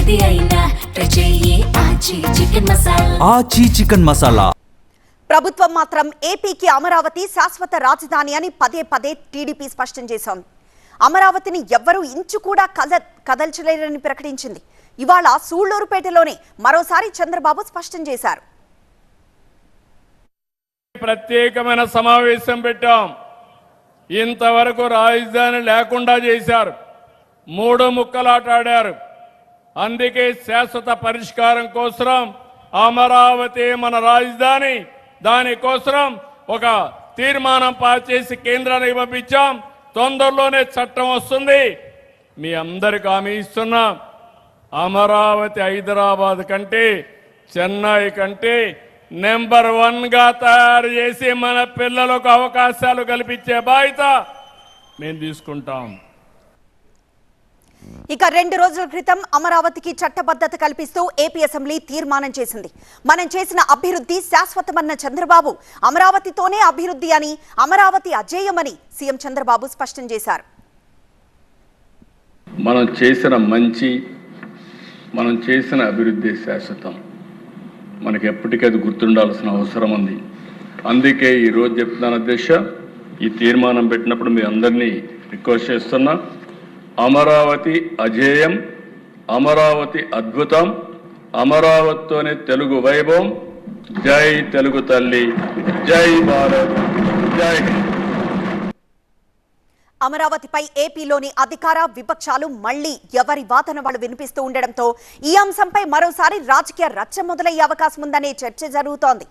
ఏది అయినా చెయ్యి ఆచి చికెన్ మసాలా. ఆచి చికెన్ మసాలా. ప్రభుత్వం మాత్రం ఏపీకి అమరావతి శాశ్వత రాజధాని అని పదే పదే టీడీపీ స్పష్టం చేశాం. అమరావతిని ఎవ్వరూ ఇంచు కూడా కదల్చలేరని ప్రకటించింది. ఇవాళ సూళ్లూరుపేటలోనే మరోసారి చంద్రబాబు స్పష్టం చేశారు. ప్రత్యేకమైన సమావేశం పెట్టాం. ఇంతవరకు రాజధాని లేకుండా చేశారు. 3 ముక్కలాట ఆడారు. అందుకే శాశ్వత పరిష్కారం కోసం అమరావతి మన రాజధాని, దానికోసం ఒక తీర్మానం పాస్ చేసి కేంద్రానికి పంపించాం. తొందరలోనే చట్టం వస్తుంది. మీ అందరికి హామీ ఇస్తున్నాం, అమరావతి హైదరాబాద్ కంటే చెన్నై కంటే నెంబర్ 1గా తయారు చేసి మన పిల్లలకు అవకాశాలు కల్పించే బాధ్యత మేము తీసుకుంటాం. ఇక 2 రోజుల క్రితం అమరావతికి చట్టబద్ధత కల్పిస్తూ ఏపీ అసెంబ్లీ తీర్మానం చేసింది. మనం చేసిన అభివృద్ధి శాశ్వతమన్న చంద్రబాబు అమరావతితోనే అభివృద్ధి అని, అమరావతి అజేయమని సీఎం చంద్రబాబు స్పష్టం చేశారు. మనం చేసిన మంచి, మనం చేసిన అభివృద్ధి శాశ్వతం. మనకి ఎప్పటికీ గుర్తుండాల్సిన అవసరం ఉంది. అందుకే ఈరోజు చెప్తున్నాను అధ్యక్ష, ఈ తీర్మానం పెట్టినప్పుడు మీ అందరినీ రిక్వెస్ట్ చేస్తున్నా, అమరావతి అజేయం, అమరావతి అద్భుతం, అమరావతితోనే తెలుగు వైభవం. జై తెలుగు తల్లి, జై భారత్, జై హింద్. అమరావతిపై ఏపీలోని అధికార విపక్షాలు మళ్లీ ఎవరి వాదన వాళ్ళు వినిపిస్తూ ఉండడంతో ఈ అంశంపై మరోసారి రాజకీయ రచ్చ మొదలయ్యే అవకాశం ఉందనే చర్చ జరుగుతోంది.